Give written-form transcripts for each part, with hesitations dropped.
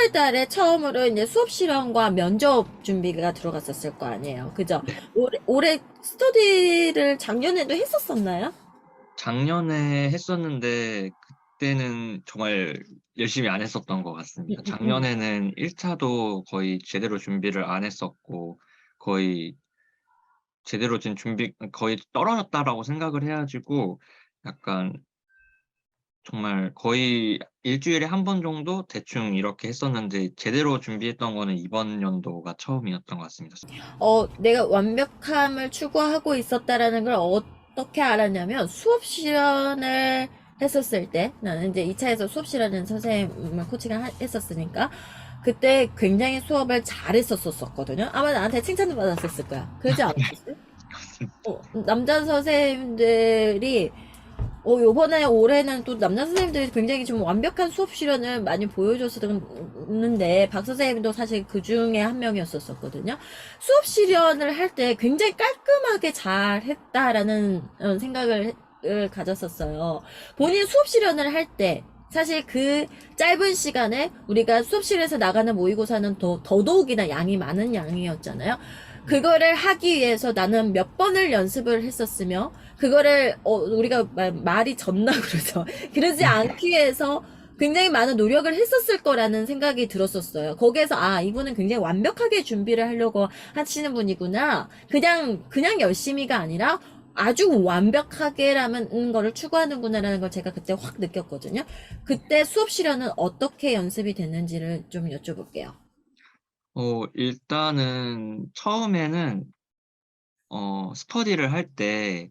10월 달에 처음으로 이제 수업 실험과 면접 준비가 들어갔었을 거 아니에요. 그죠? 네. 올해 스터디를 작년에도 했었었나요? 작년에 했었는데 그때는 정말 열심히 안 했었던 것 음, 같습니다. 음, 음. 작년에는 1차도 거의 제대로 준비를 안 했었고 거의 제대로 된 준비 거의 떨어졌다라고 생각을 해가지고 약간 정말 거의 일주일에 한 번 정도 대충 이렇게 했었는데 제대로 준비했던 거는 이번 연도가 처음이었던 것 같습니다. 내가 완벽함을 추구하고 있었다라는 걸 어떻게 알았냐면 수업 실현을 했었을 때 나는 이제 2차에서 수업 실현은 선생님을 코칭을 했었으니까 그때 굉장히 수업을 잘했었었거든요. 아마 나한테 칭찬도 받았었을 거야. 그러지 않았었어요? 남자 선생님들이 요번에 올해는 또 남자 선생님들이 굉장히 좀 완벽한 수업 실현을 많이 보여줬었는데, 박 선생님도 사실 그 중에 한 명이었었거든요. 수업 실현을 할 때 굉장히 깔끔하게 잘 했다라는 생각을 가졌었어요. 본인 수업 실현을 할 때, 사실 그 짧은 시간에 우리가 수업실에서 나가는 모의고사는 더더욱이나 양이 많은 양이었잖아요. 그거를 하기 위해서 나는 몇 번을 연습을 했었으며, 그거를 우리가 말이 졌나 그러죠. 그러지 않기 위해서 굉장히 많은 노력을 했었을 거라는 생각이 들었었어요. 거기에서 이분은 굉장히 완벽하게 준비를 하려고 하시는 분이구나. 그냥 열심히가 아니라 아주 완벽하게라는 거를 추구하는구나라는 걸 제가 그때 확 느꼈거든요. 그때 수업 실현은 어떻게 연습이 됐는지를 좀 여쭤볼게요. 일단은 처음에는 스터디를 할 때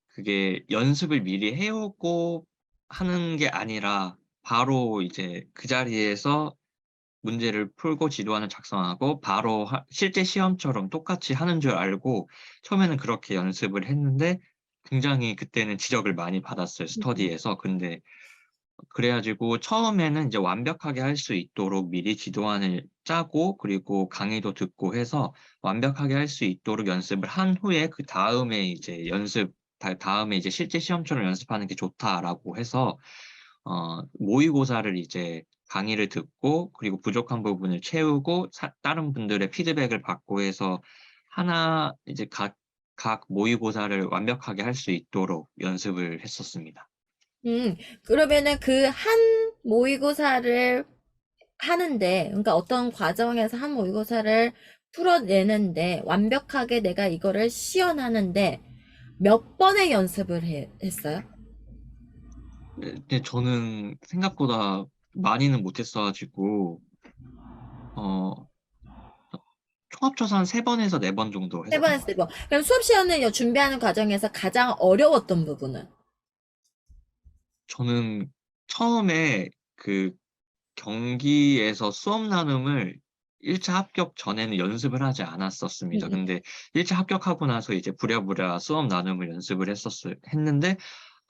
그게 연습을 미리 해오고 하는 게 아니라 바로 이제 그 자리에서 문제를 풀고 지도안을 작성하고 바로 실제 시험처럼 똑같이 하는 줄 알고 처음에는 그렇게 연습을 했는데 굉장히 그때는 지적을 많이 받았어요, 스터디에서. 근데 그래가지고 처음에는 이제 완벽하게 할 수 있도록 미리 지도안을 짜고 그리고 강의도 듣고 해서 완벽하게 할 수 있도록 연습을 한 후에 그 다음에 이제 다음에 이제 실제 시험처럼 연습하는 게 좋다라고 해서 모의고사를 이제 강의를 듣고 그리고 부족한 부분을 채우고 다른 분들의 피드백을 받고 해서 하나 이제 각 모의고사를 완벽하게 할 수 있도록 연습을 했었습니다. 그러면은 그 한 모의고사를 하는데, 그러니까 어떤 과정에서 한 모의고사를 풀어내는데, 완벽하게 내가 이거를 시연하는데, 몇 번의 연습을 했어요? 네, 근데 저는 생각보다 많이는 못했어가지고 어, 총합쳐서 한 3번에서 4번 정도 세 했었던 번 것 했을 때, 같아요. 그럼 수업 시연을 준비하는 과정에서 가장 어려웠던 부분은? 저는 처음에 그 경기에서 수업 나눔을 1차 합격 전에는 연습을 하지 음, 않았었습니다. 음. 근데 1차 합격하고 나서 이제 부랴부랴 수업 나눔을 연습을 했는데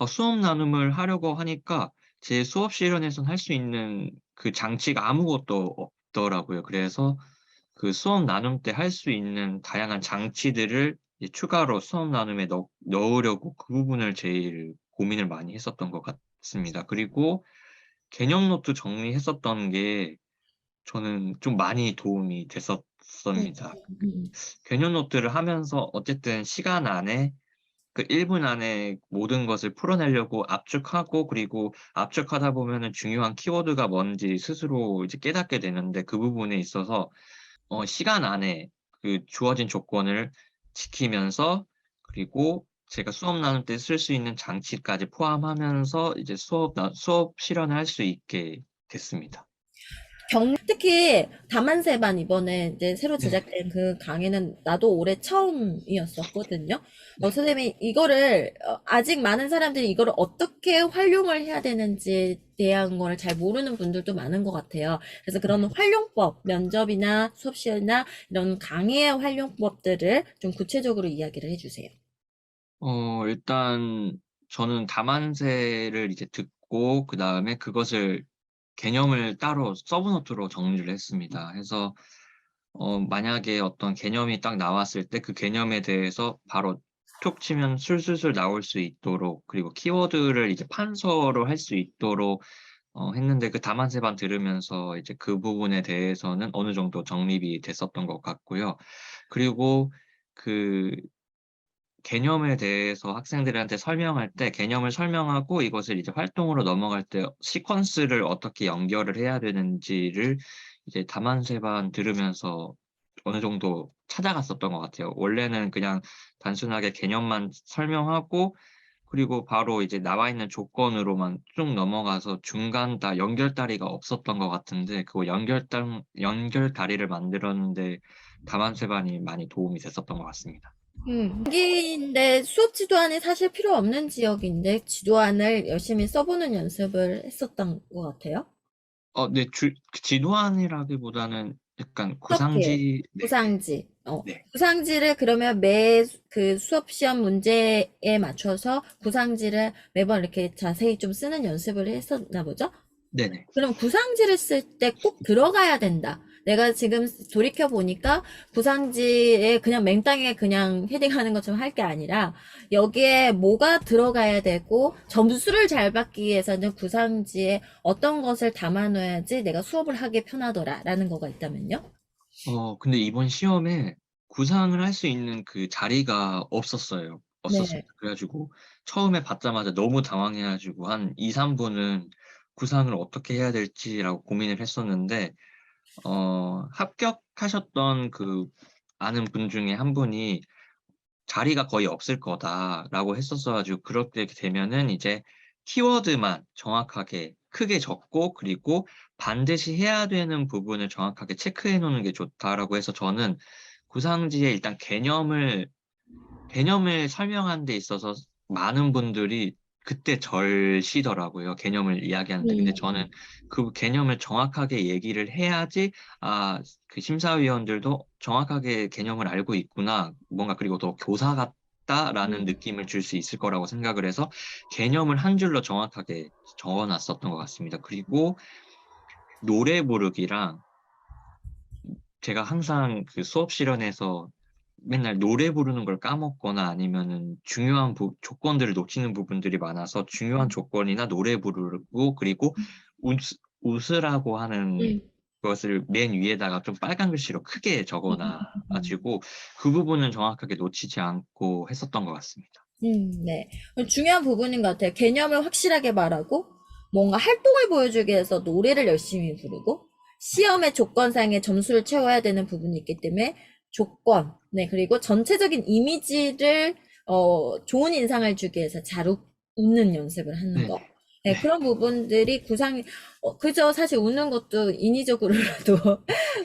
수업 나눔을 하려고 하니까 제 수업 실현에선 할 수 있는 그 장치가 아무것도 없더라고요. 그래서 그 수업 나눔 때 할 수 있는 다양한 장치들을 이제 추가로 수업 나눔에 넣으려고 그 부분을 제일 고민을 많이 했었던 것 같습니다. 그리고 개념 노트 정리했었던 게 저는 좀 많이 도움이 음, 됐었습니다. 음. 개념 노트를 하면서 어쨌든 시간 안에 그 1분 안에 모든 것을 풀어내려고 압축하고 그리고 압축하다 보면은 중요한 키워드가 뭔지 스스로 이제 깨닫게 되는데 그 부분에 있어서 시간 안에 그 주어진 조건을 지키면서 그리고 제가 수업 나눌 때 쓸 수 있는 장치까지 포함하면서 이제 수업 실현을 할 수 있게 됐습니다. 특히 다만세반 이번에 이제 새로 네. 제작된 그 강의는 나도 올해 처음이었었거든요. 네. 선생님이 이거를 아직 많은 사람들이 이거를 어떻게 활용을 해야 되는지에 대한 거를 잘 모르는 분들도 많은 것 같아요. 그래서 그런 네. 활용법, 면접이나 수업시나 이런 강의의 활용법들을 좀 구체적으로 이야기를 해주세요. 일단 저는 다만세를 이제 듣고 그다음에 그것을 개념을 따로 서브노트로 정리를 했습니다. 해서 만약에 어떤 개념이 딱 나왔을 때 그 개념에 대해서 바로 툭 치면 술술술 나올 수 있도록 그리고 키워드를 이제 판서로 할 수 있도록 했는데 그 다만세반 들으면서 이제 그 부분에 대해서는 어느 정도 정립이 됐었던 것 같고요. 그리고 그 개념에 대해서 학생들한테 설명할 때 개념을 설명하고 이것을 이제 활동으로 넘어갈 때 시퀀스를 어떻게 연결을 해야 되는지를 이제 다만세반 들으면서 어느 정도 찾아갔었던 것 같아요. 원래는 그냥 단순하게 개념만 설명하고 그리고 바로 이제 나와 있는 조건으로만 쭉 넘어가서 중간 다 연결다리가 없었던 것 같은데 그 연결다리를 만들었는 데 다만세반이 많이 도움이 됐었던 것 같습니다. 여기인데 수업 지도안이 사실 필요 없는 지역인데 지도안을 열심히 써보는 연습을 했었던 것 같아요. 네. 그 지도안이라기보다는 약간 어떻게 구상지. 네네. 구상지, 네. 구상지를 그러면 그 수업 시험 문제에 맞춰서 구상지를 매번 이렇게 자세히 좀 쓰는 연습을 했었나 보죠? 네네. 그럼 구상지를 쓸 때 꼭 들어가야 된다. 내가 지금 돌이켜 보니까 구상지에 그냥 맹땅에 그냥 헤딩하는 것처럼 할 게 아니라 여기에 뭐가 들어가야 되고 점수를 잘 받기 위해서는 구상지에 어떤 것을 담아놔야지 내가 수업을 하기 편하더라라는 거가 있다면요? 근데 이번 시험에 구상을 할 수 있는 그 자리가 네. 없었습니다. 그래 가지고 처음에 받자마자 너무 당황해 가지고 한 2-3 분은 '구상을 어떻게 해야 될지.'라고 고민을 했었는데 합격하셨던 그 아는 분 중에 한 분이 "자리가 거의 없을 거다."라고 했었어 가지고 그렇게 되면은 이제 키워드만 정확하게 크게 적고 그리고 "반드시 해야 되는 부분을 정확하게 체크해 놓는 게 좋다."라고 해서 저는 구상지에 일단 개념을 설명하는 데 있어서 많은 분들이 그때 절시더라고요, 개념을 이야기하는데. 근데 저는 음. 그 개념을 정확하게 얘기를 해야지 그 심사위원들도 '정확하게 개념을 알고 있구나. 뭔가 그리고 더 교사 같다.'라는 음. 느낌을 줄 수 있을 거라고 생각을 해서 개념을 한 줄로 정확하게 적어 놨었던 것 같습니다. 그리고 노래 부르기랑 제가 항상 그 수업 실현에서 맨날 노래 부르는 걸 까먹거나 아니면은 중요한 조건들을 놓치는 부분들이 많아서 중요한 조건이나 노래 부르고 그리고 웃으라고 하는 음. 것을 맨 위에다가 좀 빨간 글씨로 크게 적어 놔 음. 가지고 그 부분은 정확하게 놓치지 않고 했었던 것 같습니다. 네. 중요한 부분인 것 같아요. 개념을 확실하게 말하고, 뭔가 활동을 보여주기 위해서 노래를 열심히 부르고, 시험의 조건상의 점수를 채워야 되는 부분이 있기 때문에, 조건, 네, 그리고 전체적인 이미지를, 좋은 인상을 주기 위해서 잘 웃는 연습을 하는 거. 네네. 네, 네. 그런 부분들이 그저 사실 웃는 것도 인위적으로라도,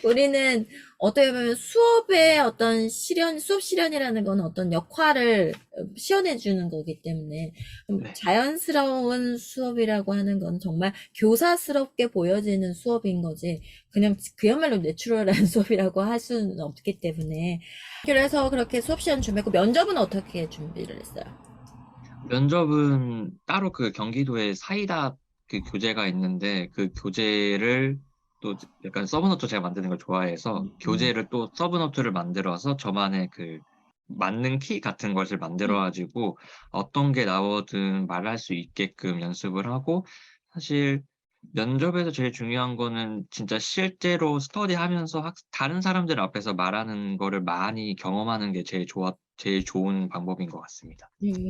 우리는 어떻게 보면 수업의 어떤 수업 실현이라는 건 어떤 역할을 시연해 주는 거기 때문에 네. 자연스러운 수업이라고 하는 건 정말 교사스럽게 보여지는 수업인 거지 그냥 그야말로 내추럴한 수업이라고 할 수는 없기 때문에 그래서 그렇게 수업 시간 준비했고 면접은 어떻게 준비를 했어요? 면접은 따로 그 경기도에 사이다 그 교재가 있는데 그 교재를 또 약간 서브노트 제가 만드는 걸 좋아해서 교재를 또 서브노트를 만들어서 저만의 그 맞는 키 같은 것을 만들어 가지고 어떤 게 나오든 말할 수 있게끔 연습을 하고 사실 면접에서 제일 중요한 거는 진짜 실제로 스터디하면서 다른 사람들 앞에서 말하는 거를 많이 경험하는 게 제일 좋은 방법인 것 같습니다. 음,